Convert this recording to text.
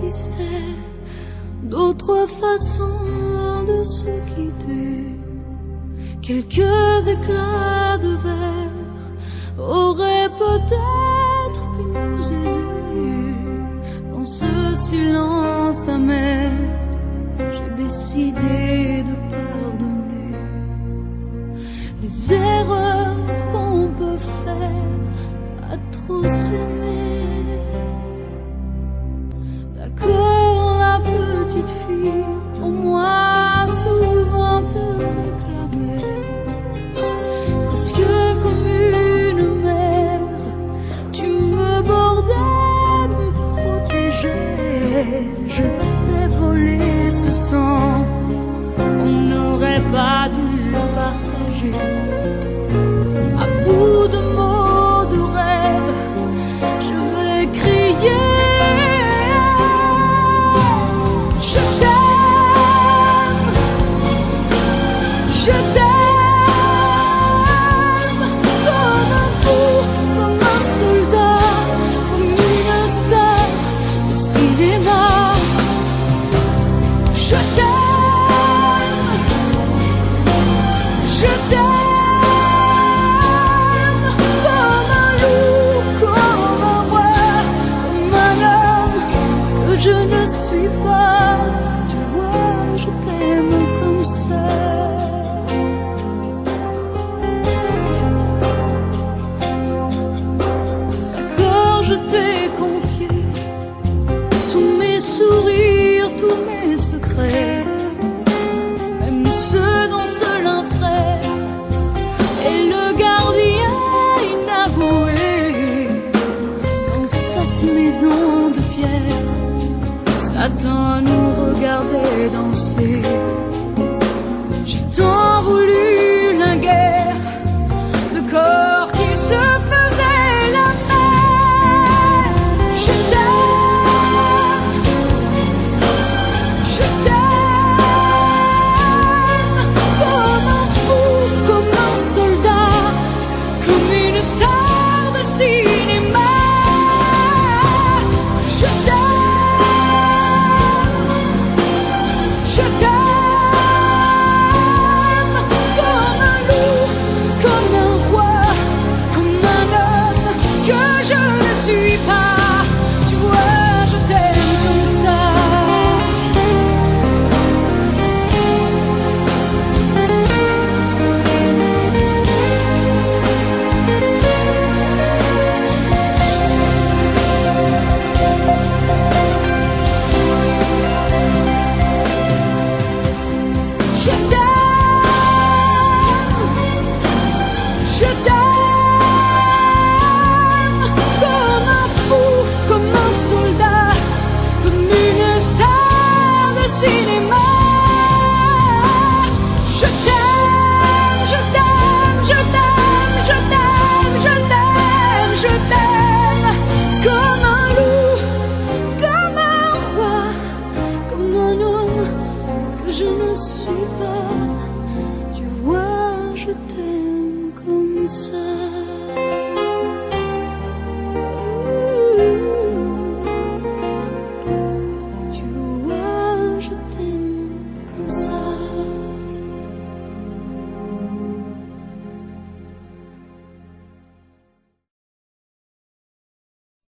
existait d'autres façons de se quitter. Quelques éclats de verre auraient peut-être pu nous aider. Dans ce silence amer, j'ai décidé de pardonner les erreurs qu'on peut faire à trop s'aimer. D'accord, la petite fille, pour moi souvent te réclamait, presque comme une mère, tu me bordais, me protégeais. Je t'ai volé ce sang qu'on n'aurait pas dû partager. À bout de mots, de rêves, je vais crier. Je t'aime, je t'aime, comme un fou, comme un soldat, comme une star de cinéma. Je t'aime, je t'aime, comme un loup, comme un roi, comme un homme que je ne suis pas. Tu vois, je t'aime comme ça. D'accord, je t'ai confié tous mes sourires, tous mes secrets, même ceux dont seul un frère est le gardien inavoué. Dans cette maison de pierre, Satan nous regardait danser. J'ai tant voulu la guerre de corps qui se faisaient la paix. Je t'aime, je t'aime, comme un fou, comme un soldat, comme une star de cinéma. Je t'aime, je t'aime, comme un loup, comme un roi, comme un homme que je ne suis pas. Tu vois, je t'aime comme ça. Je t'aime, je t'aime, comme un fou, comme un soldat, comme une star de cinéma. Je t'aime, je t'aime, je t'aime, je t'aime, je t'aime, je t'aime, comme un loup, comme un roi, comme un homme que je ne suis pas. Tu vois, je t'aime comme ça.